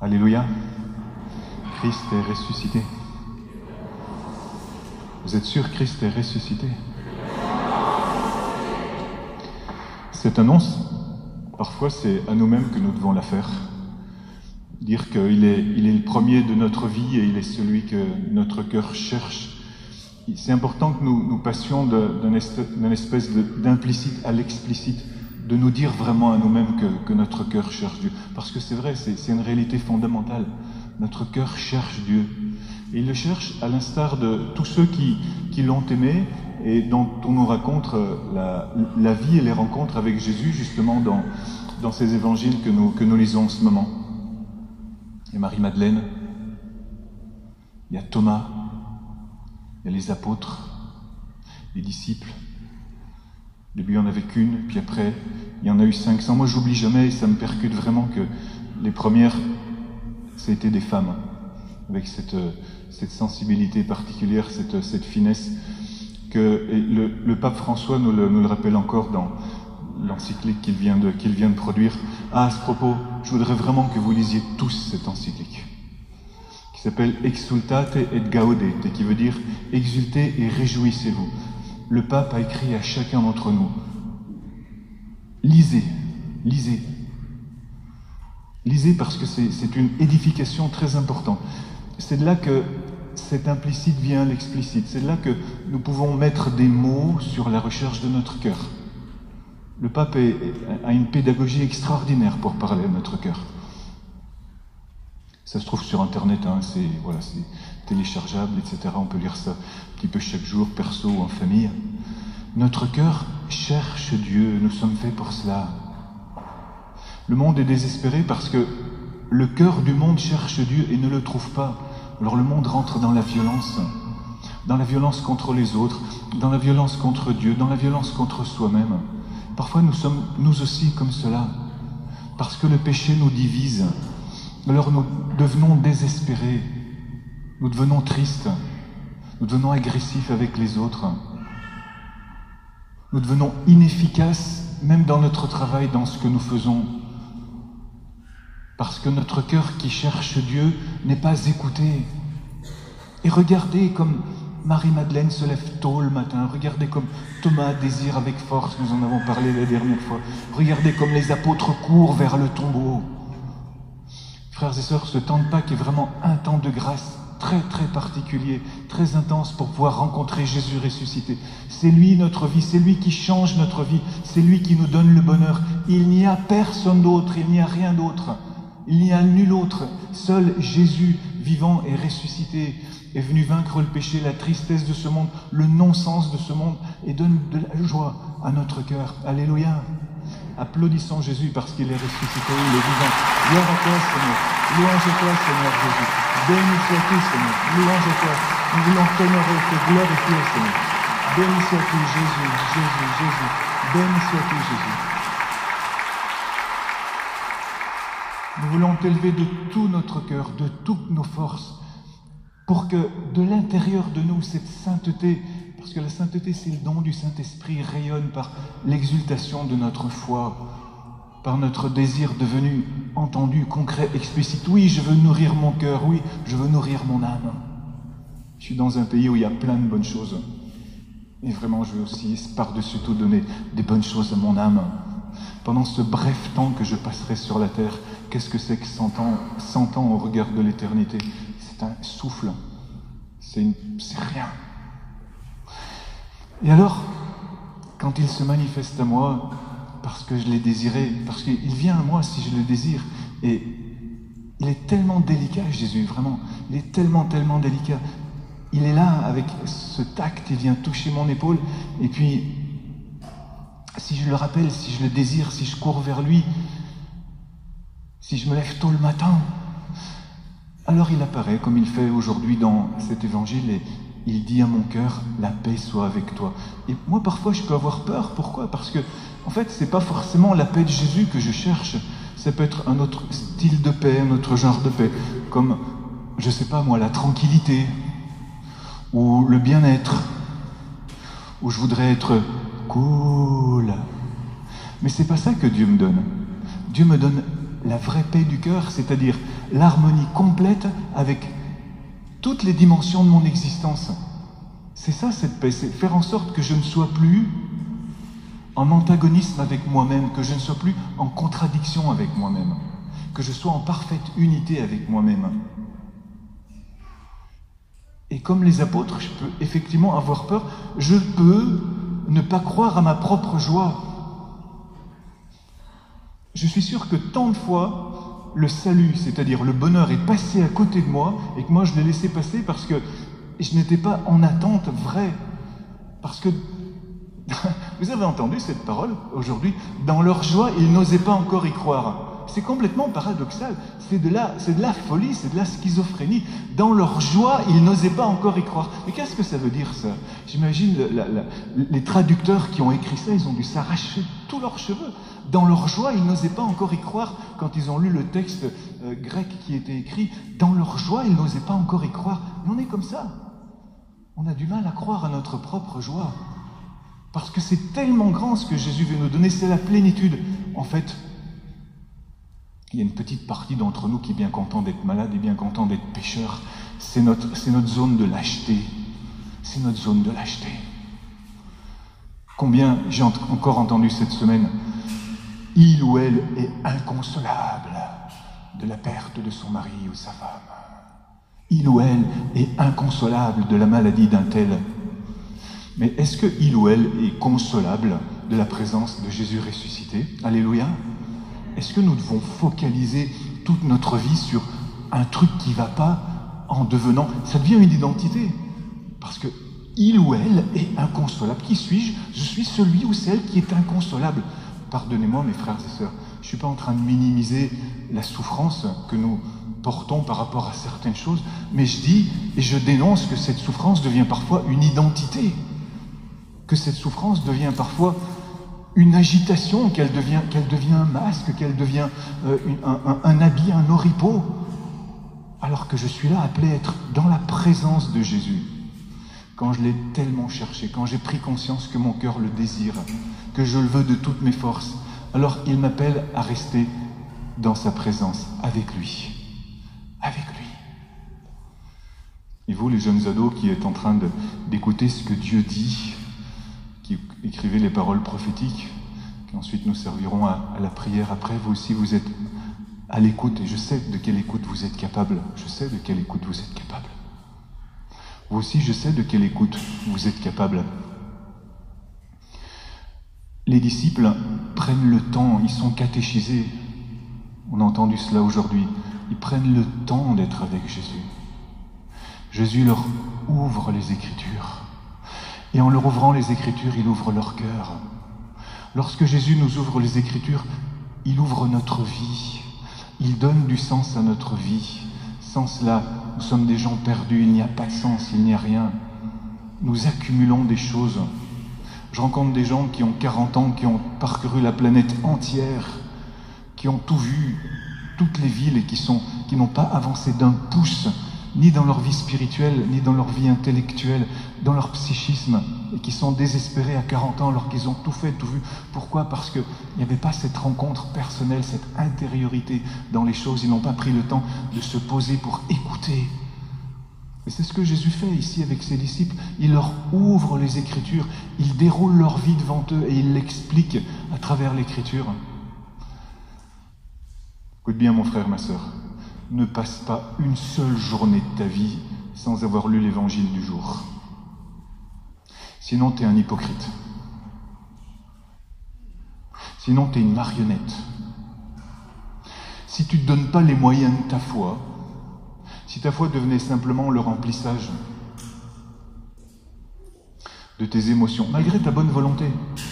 Alléluia. Christ est ressuscité. Vous êtes sûr, Christ est ressuscité? Cette annonce, parfois c'est à nous-mêmes que nous devons la faire. Dire qu'il est le premier de notre vie et il est celui que notre cœur cherche. C'est important que nous passions d'une espèce d'implicite à l'explicite, de nous dire vraiment à nous-mêmes que notre cœur cherche Dieu. Parce que c'est vrai, c'est une réalité fondamentale. Notre cœur cherche Dieu. Et il le cherche à l'instar de tous ceux qui l'ont aimé et dont on nous raconte la vie et les rencontres avec Jésus, justement, dans ces évangiles que nous lisons en ce moment. Il y a Marie-Madeleine, il y a Thomas, il y a les apôtres, les disciples. Au début, il n'y en avait qu'une, puis après, il y en a eu 500. Moi, j'oublie jamais, et ça me percute vraiment que les premières, c'était des femmes, avec cette sensibilité particulière, cette finesse, que le pape François nous le rappelle encore dans l'encyclique qu'il vient de produire. Ah, à ce propos, je voudrais vraiment que vous lisiez tous cette encyclique, qui s'appelle Exultate et Gaudete, et qui veut dire « Exultez et réjouissez-vous ». Le pape a écrit à chacun d'entre nous « Lisez, lisez ». Lisez parce que c'est une édification très importante. C'est de là que cet implicite vient à l'explicite. C'est de là que nous pouvons mettre des mots sur la recherche de notre cœur. Le pape a une pédagogie extraordinaire pour parler à notre cœur. Ça se trouve sur Internet, hein, c'est téléchargeable, etc. On peut lire ça un petit peu chaque jour, perso ou en famille. Notre cœur cherche Dieu, nous sommes faits pour cela. Le monde est désespéré parce que le cœur du monde cherche Dieu et ne le trouve pas. Alors le monde rentre dans la violence contre les autres, dans la violence contre Dieu, dans la violence contre soi-même. Parfois nous sommes, nous aussi, comme cela, parce que le péché nous divise. Alors nous devenons désespérés, nous devenons tristes, nous devenons agressifs avec les autres. Nous devenons inefficaces, même dans notre travail, dans ce que nous faisons. Parce que notre cœur qui cherche Dieu n'est pas écouté. Et regardez comme Marie-Madeleine se lève tôt le matin. Regardez comme Thomas désire avec force, nous en avons parlé la dernière fois. Regardez comme les apôtres courent vers le tombeau. Frères et sœurs, ce temps de Pâques est vraiment un temps de grâce très très particulier, très intense pour pouvoir rencontrer Jésus ressuscité. C'est lui notre vie, c'est lui qui change notre vie, c'est lui qui nous donne le bonheur. Il n'y a personne d'autre, il n'y a rien d'autre. Il n'y a nul autre. Seul Jésus, vivant et ressuscité, est venu vaincre le péché, la tristesse de ce monde, le non-sens de ce monde, et donne de la joie à notre cœur. Alléluia. Applaudissons Jésus parce qu'il est ressuscité, il est vivant. Gloire à toi, Seigneur. Louange à toi, Seigneur Jésus. Béni sois-tu, Seigneur. Louange à toi. Nous voulons t'honorer, te glorifier, Seigneur. Béni sois-tu, Jésus, Jésus, Jésus. Béni sois-tu, Jésus. Nous voulons t'élever de tout notre cœur, de toutes nos forces, pour que de l'intérieur de nous, cette sainteté, parce que la sainteté, c'est le don du Saint-Esprit, rayonne par l'exultation de notre foi, par notre désir devenu entendu, concret, explicite. Oui, je veux nourrir mon cœur, oui, je veux nourrir mon âme. Je suis dans un pays où il y a plein de bonnes choses. Et vraiment, je veux aussi, par-dessus tout, donner des bonnes choses à mon âme. Pendant ce bref temps que je passerai sur la terre, qu'est-ce que c'est que 100 ans au regard de l'éternité? C'est un souffle. C'est rien. Et alors, quand il se manifeste à moi, parce que je l'ai désiré, parce qu'il vient à moi si je le désire, et il est tellement délicat, Jésus, vraiment, il est tellement délicat. Il est là avec ce tact, il vient toucher mon épaule, et puis, si je le rappelle, si je le désire, si je cours vers lui, si je me lève tôt le matin, alors il apparaît comme il fait aujourd'hui dans cet évangile et il dit à mon cœur, la paix soit avec toi. Et moi parfois je peux avoir peur, pourquoi? Parce que en fait c'est pas forcément la paix de Jésus que je cherche, ça peut être un autre style de paix, un autre genre de paix, comme, je sais pas moi, la tranquillité, ou le bien-être, où je voudrais être cool. Mais c'est pas ça que Dieu me donne. Dieu me donne la vraie paix du cœur, c'est-à-dire l'harmonie complète avec toutes les dimensions de mon existence. C'est ça cette paix, c'est faire en sorte que je ne sois plus en antagonisme avec moi-même, que je ne sois plus en contradiction avec moi-même, que je sois en parfaite unité avec moi-même. Et comme les apôtres, je peux effectivement avoir peur, je peux ne pas croire à ma propre joie. Je suis sûr que tant de fois, le salut, c'est-à-dire le bonheur, est passé à côté de moi, et que moi je l'ai laissé passer parce que je n'étais pas en attente vraie. Parce que, vous avez entendu cette parole aujourd'hui, dans leur joie, ils n'osaient pas encore y croire. C'est complètement paradoxal, c'est de la folie, c'est de la schizophrénie. Dans leur joie, ils n'osaient pas encore y croire. Mais qu'est-ce que ça veut dire ça? J'imagine les traducteurs qui ont écrit ça, ils ont dû s'arracher tous leurs cheveux. Dans leur joie, ils n'osaient pas encore y croire quand ils ont lu le texte grec qui était écrit. Dans leur joie, ils n'osaient pas encore y croire. Mais on est comme ça. On a du mal à croire à notre propre joie. Parce que c'est tellement grand ce que Jésus veut nous donner, c'est la plénitude. En fait, il y a une petite partie d'entre nous qui est bien content d'être malade et bien content d'être pécheur. C'est notre zone de lâcheté. C'est notre zone de lâcheté. Combien j'ai encore entendu cette semaine, il ou elle est inconsolable de la perte de son mari ou sa femme. Il ou elle est inconsolable de la maladie d'un tel. Mais est-ce que il ou elle est consolable de la présence de Jésus ressuscité? Alléluia. Est-ce que nous devons focaliser toute notre vie sur un truc qui ne va pas en devenant... Ça devient une identité. Parce que il ou elle est inconsolable. Qui suis-je? Je suis celui ou celle qui est inconsolable. Pardonnez-moi mes frères et sœurs, je ne suis pas en train de minimiser la souffrance que nous portons par rapport à certaines choses, mais je dis et je dénonce que cette souffrance devient parfois une identité. Que cette souffrance devient parfois une agitation, qu'elle devient un masque, qu'elle devient un habit, un oripeau, alors que je suis là appelé à être dans la présence de Jésus. Quand je l'ai tellement cherché, quand j'ai pris conscience que mon cœur le désire, que je le veux de toutes mes forces, alors il m'appelle à rester dans sa présence, avec lui. Avec lui. Et vous, les jeunes ados qui êtes en train d'écouter ce que Dieu dit, qui écrivez les paroles prophétiques, qui ensuite nous serviront à la prière après, vous aussi vous êtes à l'écoute, et je sais de quelle écoute vous êtes capable. Je sais de quelle écoute vous êtes capable. Vous aussi, je sais de quelle écoute vous êtes capable. Les disciples prennent le temps, ils sont catéchisés. On a entendu cela aujourd'hui. Ils prennent le temps d'être avec Jésus. Jésus leur ouvre les Écritures. Et en leur ouvrant les Écritures, il ouvre leur cœur. Lorsque Jésus nous ouvre les Écritures, il ouvre notre vie. Il donne du sens à notre vie. Sans cela, nous sommes des gens perdus, il n'y a pas de sens, il n'y a rien. Nous accumulons des choses. Je rencontre des gens qui ont 40 ans, qui ont parcouru la planète entière, qui ont tout vu, toutes les villes, et qui n'ont pas avancé d'un pouce, ni dans leur vie spirituelle, ni dans leur vie intellectuelle, dans leur psychisme, et qui sont désespérés à 40 ans alors qu'ils ont tout fait, tout vu. Pourquoi? Parce qu'il n'y avait pas cette rencontre personnelle, cette intériorité dans les choses. Ils n'ont pas pris le temps de se poser pour écouter. Et c'est ce que Jésus fait ici avec ses disciples. Il leur ouvre les Écritures, il déroule leur vie devant eux et il l'explique à travers l'Écriture. Écoute bien mon frère, ma sœur, ne passe pas une seule journée de ta vie sans avoir lu l'Évangile du jour. Sinon, tu es un hypocrite. Sinon, tu es une marionnette. Si tu ne te donnes pas les moyens de ta foi, si ta foi devenait simplement le remplissage de tes émotions, malgré ta bonne volonté,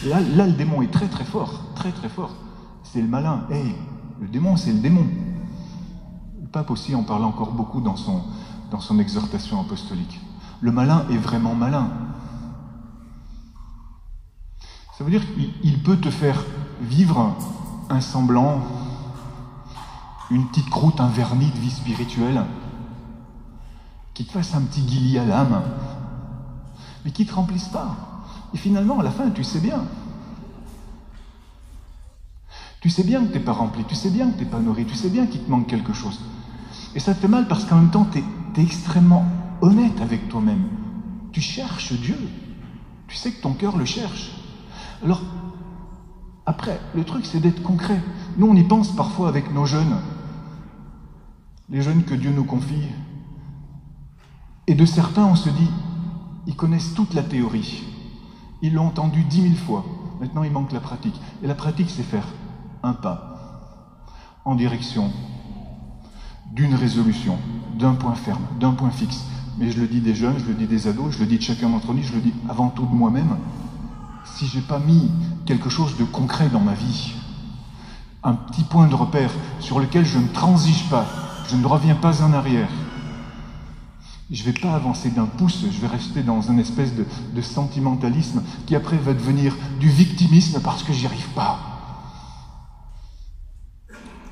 là le démon est très très fort, très très fort. C'est le malin. Hey, le démon, c'est le démon. Le pape aussi en parle encore beaucoup dans son exhortation apostolique. Le malin est vraiment malin. Ça veut dire qu'il peut te faire vivre un semblant, une petite croûte, un vernis de vie spirituelle, qui te fasse un petit guillis à l'âme, mais qui ne te remplisse pas. Et finalement, à la fin, tu sais bien. Tu sais bien que tu n'es pas rempli, tu sais bien que tu n'es pas nourri, tu sais bien qu'il te manque quelque chose. Et ça te fait mal parce qu'en même temps, tu es extrêmement honnête avec toi-même. Tu cherches Dieu. Tu sais que ton cœur le cherche. Alors, après, le truc, c'est d'être concret. Nous, on y pense parfois avec nos jeunes. Les jeunes que Dieu nous confie. Et de certains, on se dit, ils connaissent toute la théorie. Ils l'ont entendu 10 000 fois. Maintenant, il manque la pratique. Et la pratique, c'est faire un pas en direction d'une résolution, d'un point ferme, d'un point fixe. Mais je le dis des jeunes, je le dis des ados, je le dis de chacun d'entre nous, je le dis avant tout de moi-même. Si je n'ai pas mis quelque chose de concret dans ma vie, un petit point de repère sur lequel je ne transige pas, je ne reviens pas en arrière, je ne vais pas avancer d'un pouce, je vais rester dans une espèce de sentimentalisme qui après va devenir du victimisme parce que j'y arrive pas.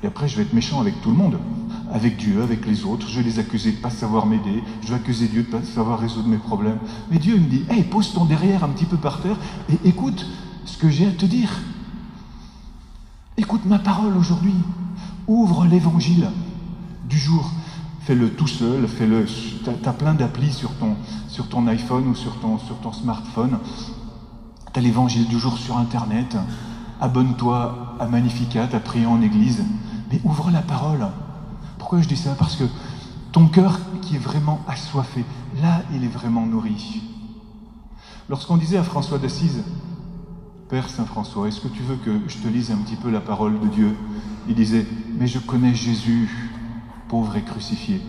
Et après, je vais être méchant avec tout le monde, avec Dieu, avec les autres. Je vais les accuser de ne pas savoir m'aider. Je vais accuser Dieu de ne pas savoir résoudre mes problèmes. Mais Dieu me dit, hey, pose ton derrière un petit peu par terre et écoute ce que j'ai à te dire. Écoute ma parole aujourd'hui. Ouvre l'évangile du jour. Fais-le tout seul, fais-le. T'as plein d'applis sur ton iPhone ou sur ton smartphone. T'as l'évangile du jour sur Internet. Abonne-toi à Magnificat, à prier en église. Mais ouvre la parole. Pourquoi je dis ça? Parce que ton cœur qui est vraiment assoiffé, là, il est vraiment nourri. Lorsqu'on disait à François d'Assise, Père Saint-François, est-ce que tu veux que je te lise un petit peu la parole de Dieu? Il disait, mais je connais Jésus, pauvre et crucifié.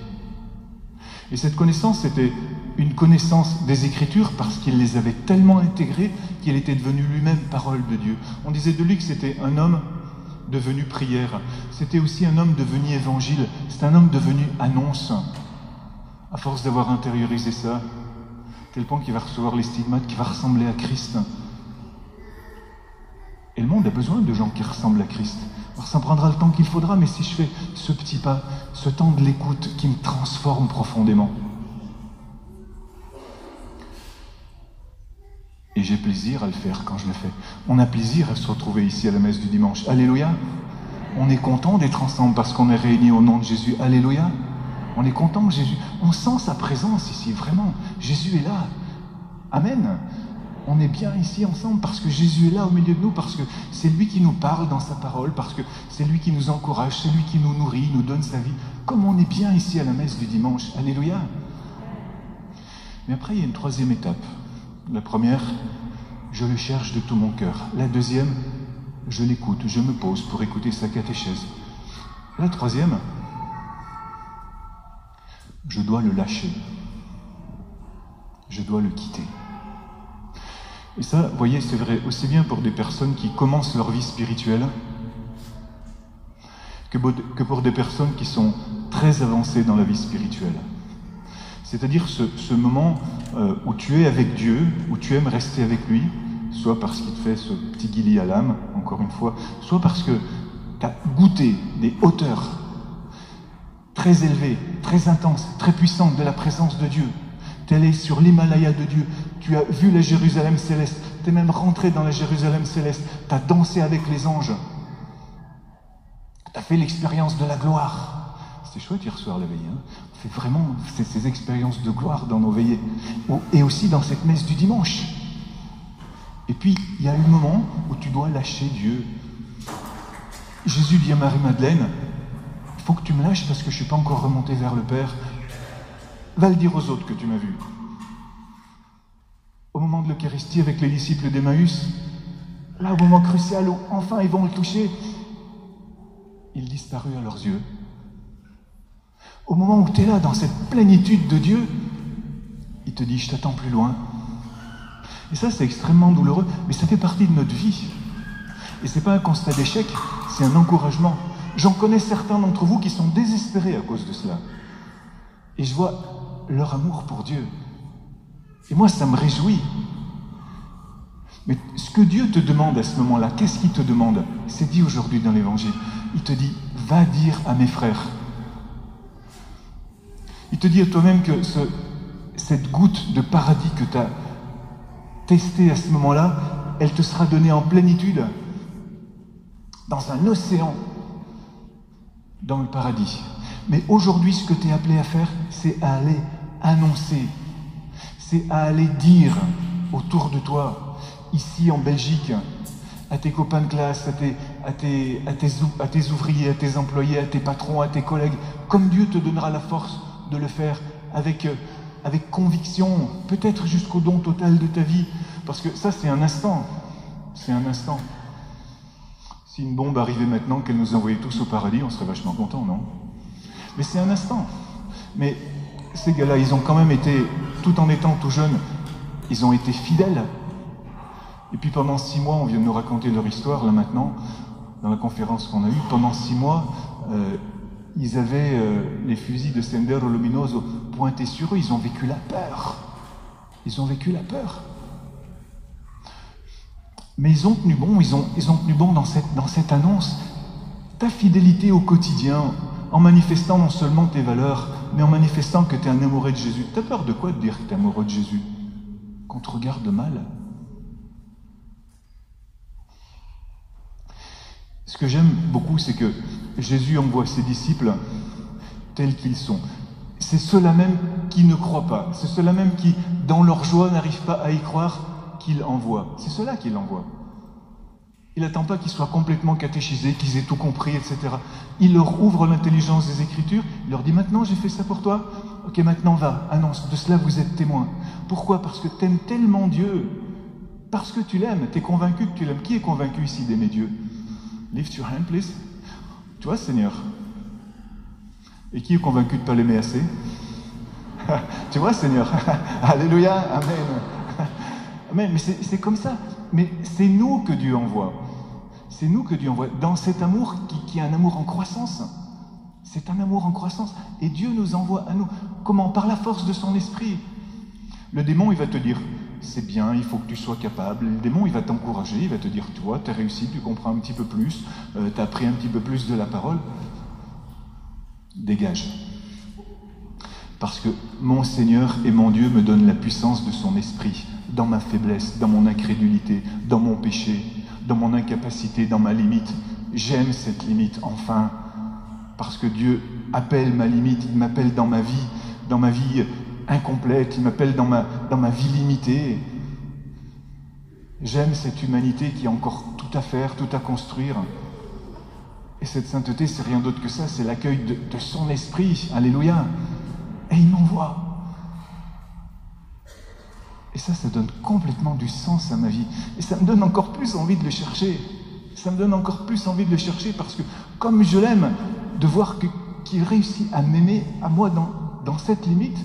Et cette connaissance, c'était une connaissance des Écritures parce qu'il les avait tellement intégrées qu'il était devenu lui-même parole de Dieu. On disait de lui que c'était un homme devenu prière. C'était aussi un homme devenu évangile. C'est un homme devenu annonce. À force d'avoir intériorisé ça, à tel point qu'il va recevoir les stigmates, qu'il va ressembler à Christ. Et le monde a besoin de gens qui ressemblent à Christ. Alors ça me prendra le temps qu'il faudra, mais si je fais ce petit pas, ce temps de l'écoute qui me transforme profondément. Et j'ai plaisir à le faire quand je le fais. On a plaisir à se retrouver ici à la messe du dimanche. Alléluia. On est content d'être ensemble parce qu'on est réunis au nom de Jésus. Alléluia. On est content que Jésus... On sent sa présence ici, vraiment. Jésus est là. Amen. On est bien ici ensemble parce que Jésus est là au milieu de nous, parce que c'est lui qui nous parle dans sa parole, parce que c'est lui qui nous encourage, c'est lui qui nous nourrit, nous donne sa vie. Comme on est bien ici à la messe du dimanche. Alléluia. Mais après, il y a une troisième étape. La première, je le cherche de tout mon cœur. La deuxième, je l'écoute, je me pose pour écouter sa catéchèse. La troisième, je dois le lâcher. Je dois le quitter. Et ça, vous voyez, c'est vrai aussi bien pour des personnes qui commencent leur vie spirituelle que pour des personnes qui sont très avancées dans la vie spirituelle. C'est-à-dire ce moment où tu es avec Dieu, où tu aimes rester avec lui, soit parce qu'il te fait ce petit guillis à l'âme, encore une fois, soit parce que tu as goûté des hauteurs très élevées, très intenses, très puissantes de la présence de Dieu. Tu es allé sur l'Himalaya de Dieu, tu as vu la Jérusalem céleste, tu es même rentré dans la Jérusalem céleste, tu as dansé avec les anges, tu as fait l'expérience de la gloire. C'est chouette hier soir la veille, hein. On fait vraiment ces expériences de gloire dans nos veillées, et aussi dans cette messe du dimanche. Et puis, il y a un moment où tu dois lâcher Dieu. Jésus dit à Marie-Madeleine, il faut que tu me lâches parce que je ne suis pas encore remonté vers le Père. Va le dire aux autres que tu m'as vu. Au moment de l'Eucharistie avec les disciples d'Emmaüs, là, au moment crucial où enfin ils vont le toucher, il disparut à leurs yeux. Au moment où tu es là, dans cette plénitude de Dieu, il te dit, je t'attends plus loin. Et ça, c'est extrêmement douloureux, mais ça fait partie de notre vie. Et c'est pas un constat d'échec, c'est un encouragement. J'en connais certains d'entre vous qui sont désespérés à cause de cela. Et je vois leur amour pour Dieu. Et moi, ça me réjouit. Mais ce que Dieu te demande à ce moment-là, qu'est-ce qu'il te demande? C'est dit aujourd'hui dans l'Évangile. Il te dit, va dire à mes frères. Il te dit à toi-même que cette goutte de paradis que tu as testée à ce moment-là, elle te sera donnée en plénitude dans un océan, dans le paradis. Mais aujourd'hui, ce que tu es appelé à faire, c'est à aller annoncer, c'est à aller dire autour de toi, ici en Belgique, à tes copains de classe, à tes ouvriers, à tes employés, à tes patrons, à tes collègues, comme Dieu te donnera la force de le faire avec conviction, peut-être jusqu'au don total de ta vie, parce que ça c'est un instant, c'est un instant. Si une bombe arrivait maintenant, qu'elle nous envoyait tous au paradis, on serait vachement contents, non? Mais c'est un instant. Mais ces gars-là, ils ont quand même été, tout en étant tout jeunes, ils ont été fidèles. Et puis pendant 6 mois, on vient de nous raconter leur histoire, là maintenant, dans la conférence qu'on a eue, pendant 6 mois, ils avaient les fusils de Sendero Luminoso pointés sur eux, ils ont vécu la peur. Ils ont vécu la peur. Mais ils ont tenu bon, ils ont tenu bon dans cette annonce. Ta fidélité au quotidien, en manifestant non seulement tes valeurs, mais en manifestant que tu es un amoureux de Jésus. T'as peur de quoi de dire que tu es amoureux de Jésus? Qu'on te regarde mal? Ce que j'aime beaucoup, c'est que Jésus envoie ses disciples tels qu'ils sont. C'est ceux-là même qui ne croient pas. C'est ceux-là même qui, dans leur joie, n'arrivent pas à y croire qu'il envoie. C'est ceux-là qu'il envoie. Il n'attend pas qu'ils soient complètement catéchisés, qu'ils aient tout compris, etc. Il leur ouvre l'intelligence des Écritures. Il leur dit, maintenant j'ai fait ça pour toi. Ok, maintenant va, annonce. De cela vous êtes témoins. Pourquoi? Parce que tu aimes tellement Dieu. Parce que tu l'aimes. Tu es convaincu que tu l'aimes. Qui est convaincu ici d'aimer Dieu? Lift your hand, please. Toi, Seigneur. Et qui est convaincu de ne pas l'aimer assez? Tu vois, Seigneur. Alléluia, Amen. Amen, mais c'est comme ça. Mais c'est nous que Dieu envoie. C'est nous que Dieu envoie. Dans cet amour qui est un amour en croissance. C'est un amour en croissance. Et Dieu nous envoie à nous. Comment? Par la force de son esprit. Le démon, il va te dire, c'est bien, il faut que tu sois capable. Le démon, il va t'encourager, il va te dire, toi, tu as réussi, tu comprends un petit peu plus, tu as appris un petit peu plus de la parole. Dégage. Parce que mon Seigneur et mon Dieu me donnent la puissance de son esprit, dans ma faiblesse, dans mon incrédulité, dans mon péché, dans mon incapacité, dans ma limite. J'aime cette limite, enfin, parce que Dieu appelle ma limite, il m'appelle dans ma vie incomplète, il m'appelle dans ma vie limitée. J'aime cette humanité qui a encore tout à faire, tout à construire. Et cette sainteté, c'est rien d'autre que ça, c'est l'accueil de son esprit. Alléluia. Et il m'envoie. Et ça donne complètement du sens à ma vie. Et ça me donne encore plus envie de le chercher. Ça me donne encore plus envie de le chercher parce que, comme je l'aime, de voir qu'il réussit à m'aimer à moi dans cette limite,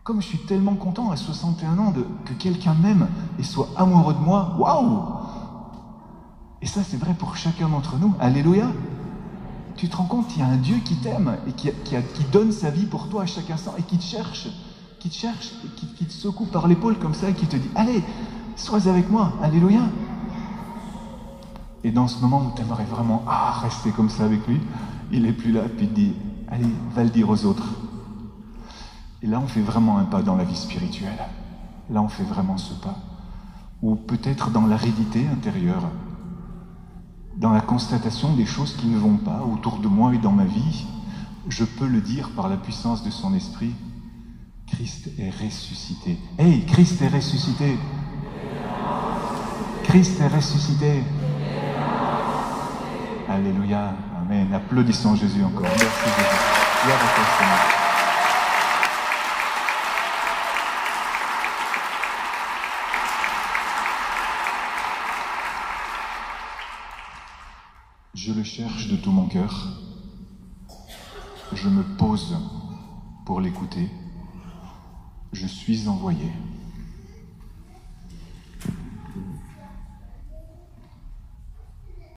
comme je suis tellement content à 61 ans que quelqu'un m'aime et soit amoureux de moi, waouh! Et ça, c'est vrai pour chacun d'entre nous. Alléluia! Tu te rends compte qu'il y a un Dieu qui t'aime et qui donne sa vie pour toi à chaque instant et qui te cherche et qui te secoue par l'épaule comme ça et qui te dit, allez, sois avec moi, alléluia! Et dans ce moment où tu aimerais vraiment rester comme ça avec lui, il n'est plus là, puis il te dit, allez, va le dire aux autres. Et là, on fait vraiment un pas dans la vie spirituelle. Là, on fait vraiment ce pas. Ou peut-être dans l'aridité intérieure, dans la constatation des choses qui ne vont pas autour de moi et dans ma vie, je peux le dire par la puissance de son esprit. Christ est ressuscité. Hey, Christ est ressuscité. Christ est ressuscité. Alléluia. Amen. Applaudissons Jésus encore. Merci Jésus. Gloire à toi, Seigneur. Je le cherche de tout mon cœur. Je me pose pour l'écouter. Je suis envoyé.